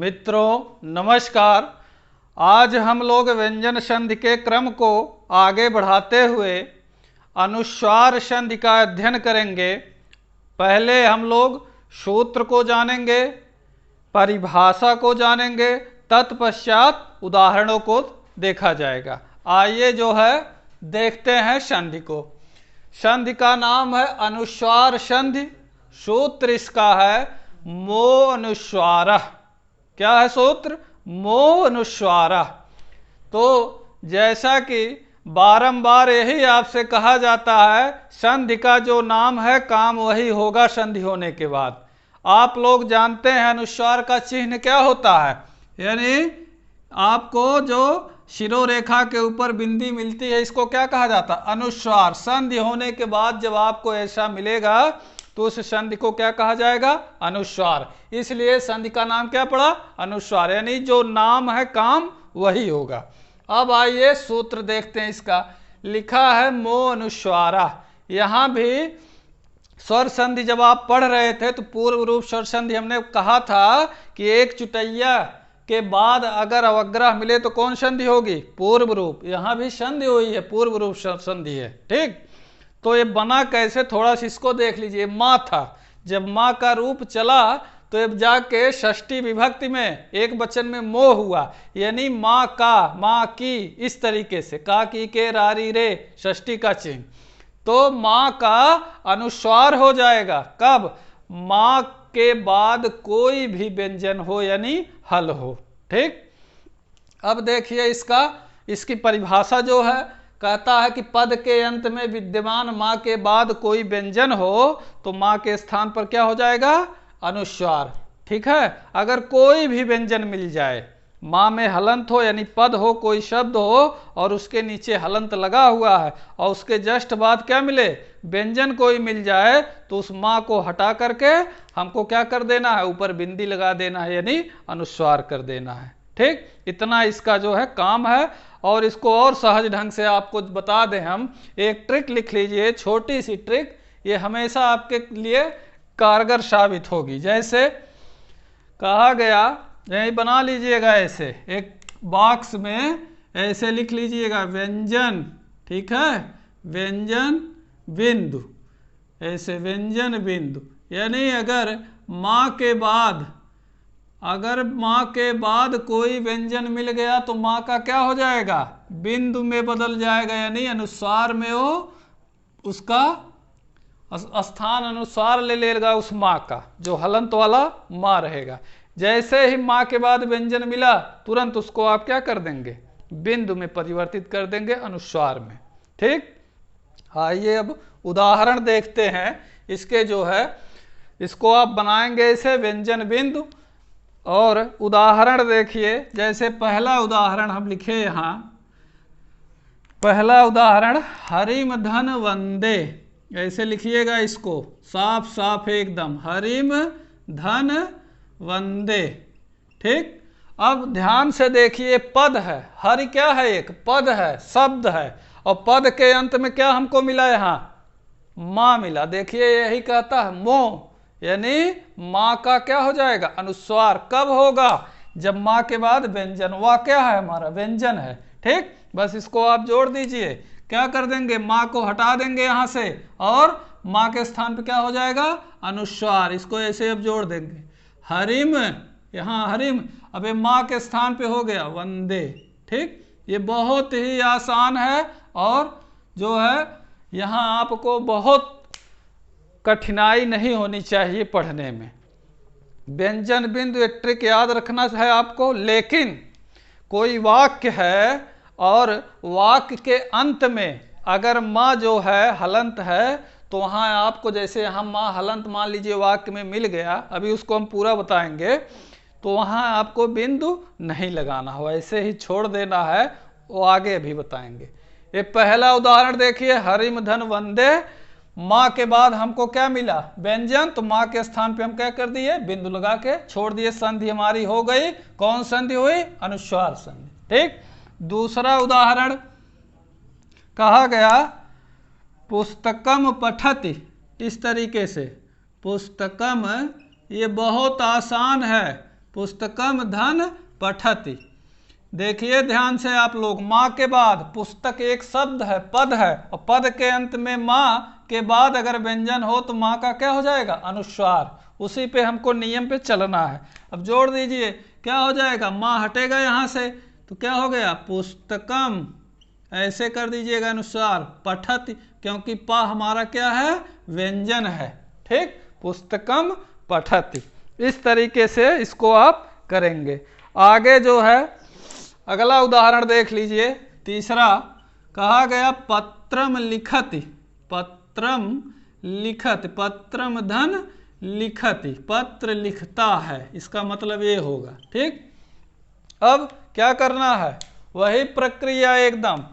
मित्रों नमस्कार। आज हम लोग व्यंजन संधि के क्रम को आगे बढ़ाते हुए अनुस्वार संधि का अध्ययन करेंगे। पहले हम लोग सूत्र को जानेंगे, परिभाषा को जानेंगे, तत्पश्चात उदाहरणों को देखा जाएगा। आइए जो है देखते हैं संधि को। संधि का नाम है अनुस्वार संधि। सूत्र इसका है मो अनुस्वारः। क्या है सूत्र? मो अनुस्वारः। तो जैसा कि बारंबार यही आपसे कहा जाता है, संधि का जो नाम है काम वही होगा संधि होने के बाद। आप लोग जानते हैं अनुस्वार का चिन्ह क्या होता है, यानी आपको जो शिरोरेखा के ऊपर बिंदी मिलती है इसको क्या कहा जाता है? अनुस्वार। संधि होने के बाद जब आपको ऐसा मिलेगा तो उस संधि को क्या कहा जाएगा? अनुस्वार। इसलिए संधि का नाम क्या पड़ा? अनुस्वार, यानी जो नाम है काम वही होगा। अब आइए सूत्र देखते हैं इसका। लिखा है मो अनुस्वारः। यहाँ भी स्वर संधि जब आप पढ़ रहे थे तो पूर्व रूप स्वर संधि हमने कहा था कि एक चुटैया के बाद अगर अवग्रह मिले तो कौन संधि होगी? पूर्व रूप। यहाँ भी संधि हुई है, पूर्व रूप संधि है। ठीक, तो ये बना कैसे, थोड़ा सा इसको देख लीजिए। माँ था, जब माँ का रूप चला तो अब जाके षष्ठी विभक्ति में एक वचन में मोह हुआ, यानी माँ का, माँ की, इस तरीके से का की के रारी रे षष्ठी का चिन्ह। तो माँ का अनुस्वार हो जाएगा कब? माँ के बाद कोई भी व्यंजन हो यानी हल हो। ठीक, अब देखिए इसकी परिभाषा जो है, कहता है कि पद के अंत में विद्यमान माँ के बाद कोई व्यंजन हो तो माँ के स्थान पर क्या हो जाएगा? अनुस्वार। ठीक है, अगर कोई भी व्यंजन मिल जाए, माँ में हलंत हो यानी पद हो, कोई शब्द हो और उसके नीचे हलंत लगा हुआ है और उसके जस्ट बाद क्या मिले? व्यंजन कोई मिल जाए, तो उस माँ को हटा करके हमको क्या कर देना है? ऊपर बिंदी लगा देना है, यानी अनुस्वार कर देना है। ठीक, इतना इसका जो है काम है। और इसको और सहज ढंग से आपको बता दें हम, एक ट्रिक लिख लीजिए, छोटी सी ट्रिक, ये हमेशा आपके लिए कारगर साबित होगी। जैसे कहा गया, यही बना लीजिएगा, ऐसे एक बॉक्स में ऐसे लिख लीजिएगा व्यंजन। ठीक है, व्यंजन बिंदु, ऐसे व्यंजन बिंदु, यानी अगर माँ के बाद कोई व्यंजन मिल गया तो माँ का क्या हो जाएगा? बिंदु में बदल जाएगा, यानी अनुस्वार में वो उसका स्थान अनुस्वार ले लेगा उस माँ का, जो हलंत वाला माँ रहेगा। जैसे ही माँ के बाद व्यंजन मिला तुरंत उसको आप क्या कर देंगे? बिंदु में परिवर्तित कर देंगे, अनुस्वार में। ठीक, आइए अब उदाहरण देखते हैं इसके। जो है इसको आप बनाएंगे ऐसे व्यंजन बिंदु, और उदाहरण देखिए। जैसे पहला उदाहरण हम लिखे यहाँ, पहला उदाहरण हरिम धन वंदे, ऐसे लिखिएगा इसको साफ साफ एकदम, हरिम धन वंदे। ठीक, अब ध्यान से देखिए, पद है, हरि क्या है? एक पद है, शब्द है, और पद के अंत में क्या हमको मिला? यहाँ माँ मिला। देखिए यही कहता है मोह, यानी माँ का क्या हो जाएगा? अनुस्वार। कब होगा? जब माँ के बाद व्यंजन। वह क्या है? हमारा व्यंजन है। ठीक, बस इसको आप जोड़ दीजिए। क्या कर देंगे? माँ को हटा देंगे यहाँ से और माँ के स्थान पे क्या हो जाएगा? अनुस्वार। इसको ऐसे अब जोड़ देंगे, हरिम, यहाँ हरिम, अब माँ के स्थान पे हो गया वंदे। ठीक, ये बहुत ही आसान है और जो है यहाँ आपको बहुत कठिनाई नहीं होनी चाहिए पढ़ने में। व्यंजन बिंदु एक ट्रिक याद रखना है आपको। लेकिन कोई वाक्य है और वाक्य के अंत में अगर माँ जो है हलंत है, तो वहाँ आपको, जैसे यहाँ माँ हलंत मान लीजिए वाक्य में मिल गया, अभी उसको हम पूरा बताएंगे, तो वहाँ आपको बिंदु नहीं लगाना हो, ऐसे ही छोड़ देना है, वो आगे अभी बताएंगे। ये पहला उदाहरण देखिए, हरिम धन वंदे, माँ के बाद हमको क्या मिला? व्यंजन, तो माँ के स्थान पे हम क्या कर दिए? बिंदु लगा के छोड़ दिए, संधि हमारी हो गई। कौन संधि हुई? अनुस्वार संधि। ठीक, दूसरा उदाहरण कहा गया पुस्तकम पठति, इस तरीके से पुस्तकम, ये बहुत आसान है, पुस्तकम धन पठति। देखिए ध्यान से आप लोग, माँ के बाद पुस्तक एक शब्द है, पद है, और पद के अंत में माँ के बाद अगर व्यंजन हो तो माँ का क्या हो जाएगा? अनुस्वार। उसी पे हमको नियम पे चलना है। अब जोड़ दीजिए, क्या हो जाएगा? माँ हटेगा यहाँ से तो क्या हो गया? पुस्तकम, ऐसे कर दीजिएगा अनुस्वार, पठति, क्योंकि पा हमारा क्या है? व्यंजन है। ठीक, पुस्तकम पठति। इस तरीके से इसको आप करेंगे। आगे जो है अगला उदाहरण देख लीजिए, तीसरा कहा गया पत्रम लिखति। पत्रम लिखति, पत्रम धन लिखति, पत्र लिखता है, इसका मतलब ये होगा। ठीक, अब क्या करना है? वही प्रक्रिया एकदम।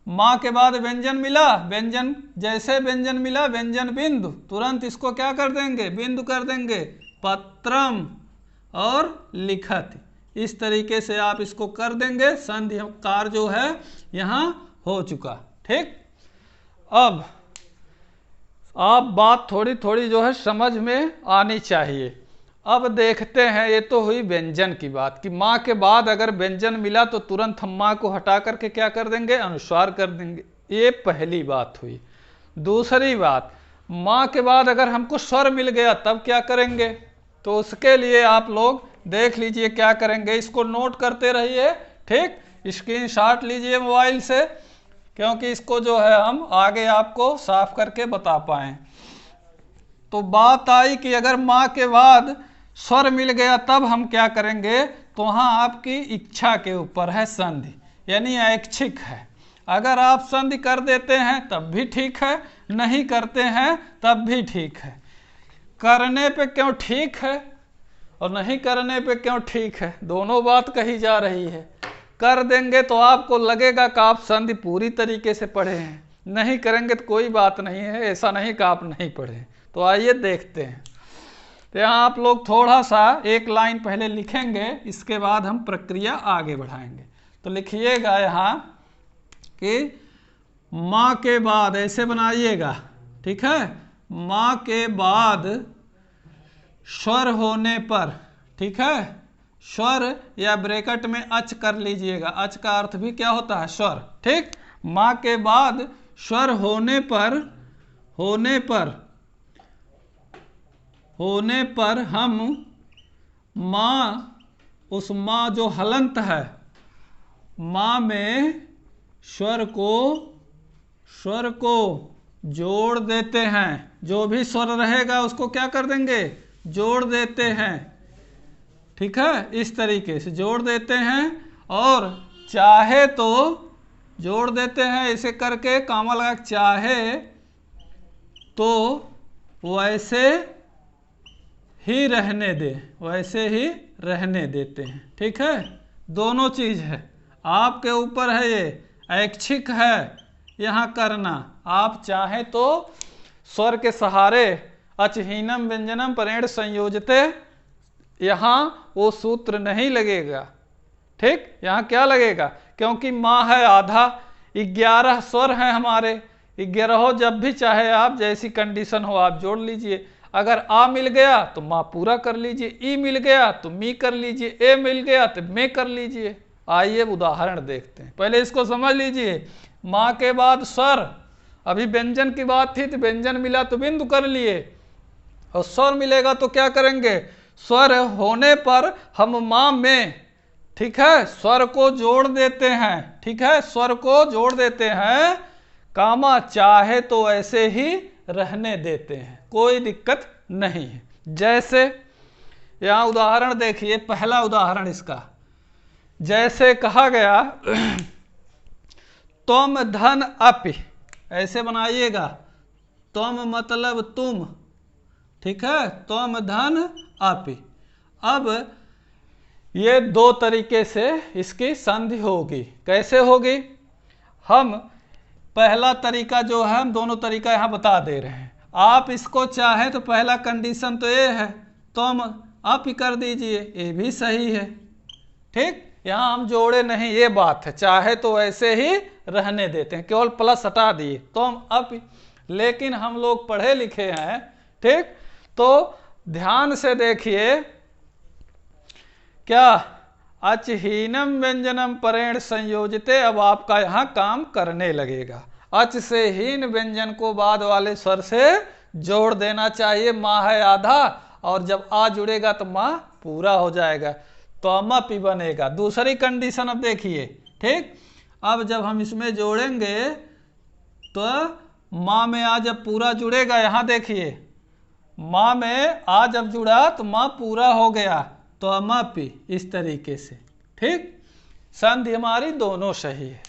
माँ के बाद व्यंजन मिला, व्यंजन जैसे व्यंजन मिला, व्यंजन बिंदु, तुरंत इसको क्या कर देंगे? बिंदु कर देंगे, पत्रम और लिखति। इस तरीके से आप इसको कर देंगे। संधि कार जो है यहाँ हो चुका। ठीक, अब आप बात थोड़ी थोड़ी जो है समझ में आनी चाहिए। अब देखते हैं, ये तो हुई व्यंजन की बात कि माँ के बाद अगर व्यंजन मिला तो तुरंत हम माँ को हटा करके क्या कर देंगे? अनुस्वार कर देंगे। ये पहली बात हुई। दूसरी बात, माँ के बाद अगर हमको स्वर मिल गया तब क्या करेंगे? तो उसके लिए आप लोग देख लीजिए क्या करेंगे, इसको नोट करते रहिए। ठीक, स्क्रीनशॉट लीजिए मोबाइल से, क्योंकि इसको जो है हम आगे आपको साफ करके बता पाएं। तो बात आई कि अगर माँ के बाद स्वर मिल गया तब हम क्या करेंगे? तो वहाँ आपकी इच्छा के ऊपर है संधि, यानी ऐच्छिक है। अगर आप संधि कर देते हैं तब भी ठीक है, नहीं करते हैं तब भी ठीक है। करने पे क्यों ठीक है और नहीं करने पे क्यों ठीक है? दोनों बात कही जा रही है। कर देंगे तो आपको लगेगा कि आप संधि पूरी तरीके से पढ़े हैं, नहीं करेंगे तो कोई बात नहीं है, ऐसा नहीं कि आप नहीं पढ़े। तो आइए देखते हैं। तो यहाँ आप लोग थोड़ा सा एक लाइन पहले लिखेंगे, इसके बाद हम प्रक्रिया आगे बढ़ाएंगे। तो लिखिएगा यहाँ कि माँ के बाद ऐसे बनाइएगा। ठीक है, माँ के बाद स्वर होने पर, ठीक है, स्वर या ब्रैकेट में अच कर लीजिएगा। अच का अर्थ भी क्या होता है? स्वर। ठीक, माँ के बाद स्वर होने पर हम माँ, उस माँ जो हलंत है, माँ में स्वर को जोड़ देते हैं। जो भी स्वर रहेगा उसको क्या कर देंगे? जोड़ देते हैं। ठीक है, इस तरीके से जोड़ देते हैं, और चाहे तो जोड़ देते हैं ऐसे करके, कामा लगा, चाहे तो वैसे ही रहने दे, वैसे ही रहने देते हैं। ठीक है, दोनों चीज है, आपके ऊपर है। ये ऐच्छिक है यहाँ करना। आप चाहें तो स्वर के सहारे अचहीनम व्यंजनम परेण संयोजते, यहाँ वो सूत्र नहीं लगेगा। ठीक, यहाँ क्या लगेगा? क्योंकि माँ है आधा, 11 स्वर हैं हमारे, 11 जब भी चाहे आप, जैसी कंडीशन हो आप जोड़ लीजिए। अगर आ मिल गया तो माँ पूरा कर लीजिए, ई मिल गया तो मी कर लीजिए, ए मिल गया तो मैं कर लीजिए। आइए उदाहरण देखते हैं, पहले इसको समझ लीजिए। माँ के बाद स्वर, अभी व्यंजन की बात थी तो व्यंजन मिला तो बिंदु कर लिए, और स्वर मिलेगा तो क्या करेंगे? स्वर होने पर हम माँ में, ठीक है, स्वर को जोड़ देते हैं। ठीक है, स्वर को जोड़ देते हैं, कामा चाहे तो ऐसे ही रहने देते हैं, कोई दिक्कत नहीं है। जैसे यहाँ उदाहरण देखिए, पहला उदाहरण इसका, जैसे कहा गया तुम धन अपि, ऐसे बनाइएगा, तुम मतलब तुम। ठीक है, तुम धन अपि। अब ये दो तरीके से इसकी संधि होगी। कैसे होगी? हम पहला तरीका जो है, हम दोनों तरीका यहाँ बता दे रहे हैं। आप इसको चाहे तो पहला कंडीशन तो ये है, तुम आप ही कर दीजिए, ये भी सही है। ठीक, यहाँ हम जोड़े नहीं, ये बात है। चाहे तो ऐसे ही रहने देते हैं, केवल प्लस हटा दिए, तुम अप। लेकिन हम लोग पढ़े लिखे हैं, ठीक, तो ध्यान से देखिए क्या अचहीनम व्यंजनम परेण संयोजिते, अब आपका यहाँ काम करने लगेगा। अच से हीन व्यंजन को बाद वाले स्वर से जोड़ देना चाहिए। माँ है आधा और जब आ जुड़ेगा तो माँ पूरा हो जाएगा, तो अमपि बनेगा। दूसरी कंडीशन अब देखिए, ठीक। अब जब हम इसमें जोड़ेंगे तो माँ में आ जब पूरा जुड़ेगा, यहाँ देखिए माँ में आ जब जुड़ा तो माँ पूरा हो गया, तो अमपि, इस तरीके से, ठीक। संधि हमारी दोनों सही है।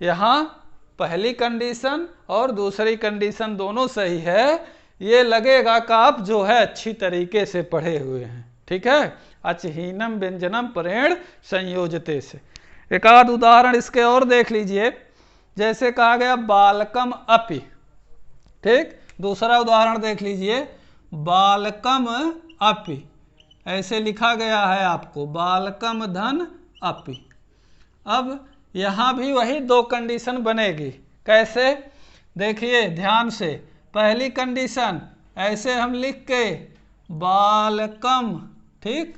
यहाँ पहली कंडीशन और दूसरी कंडीशन दोनों सही है। ये लगेगा कि आप जो है अच्छी तरीके से पढ़े हुए हैं, ठीक है। अचहीनम व्यंजनम परेण संयोजते से। एक आध उदाहरण इसके और देख लीजिए, जैसे कहा गया बालकम अपि, ठीक। दूसरा उदाहरण देख लीजिए, बालकम अपि, ऐसे लिखा गया है आपको, बालकम धन अपि। अब यहाँ भी वही दो कंडीशन बनेगी। कैसे, देखिए ध्यान से। पहली कंडीशन ऐसे हम लिख के बालकम, ठीक,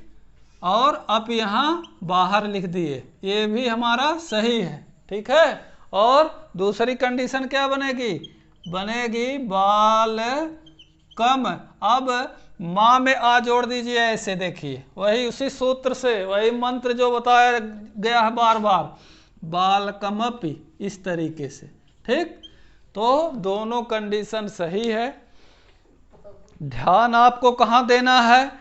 और अप यहाँ बाहर लिख दिए, ये भी हमारा सही है, ठीक है। और दूसरी कंडीशन क्या बनेगी, बनेगी बालकम। अब माँ में आ जोड़ दीजिए, ऐसे देखिए, वही उसी सूत्र से, वही मंत्र जो बताया गया है बार बार, बालकमपि, इस तरीके से, ठीक। तो दोनों कंडीशन सही है। ध्यान आपको कहाँ देना है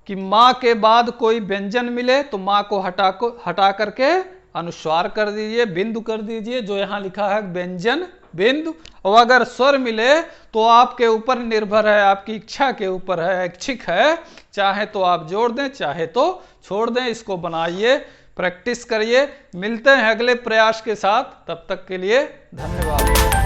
कि माँ के बाद कोई व्यंजन मिले तो माँ को हटा करके अनुस्वार कर दीजिए, बिंदु कर दीजिए, जो यहाँ लिखा है व्यंजन बिंदु। और अगर स्वर मिले तो आपके ऊपर निर्भर है, आपकी इच्छा के ऊपर है, ऐच्छिक है, चाहे तो आप जोड़ दें, चाहे तो छोड़ दें। इसको बनाइए, प्रैक्टिस करिए। मिलते हैं अगले प्रयास के साथ, तब तक के लिए धन्यवाद।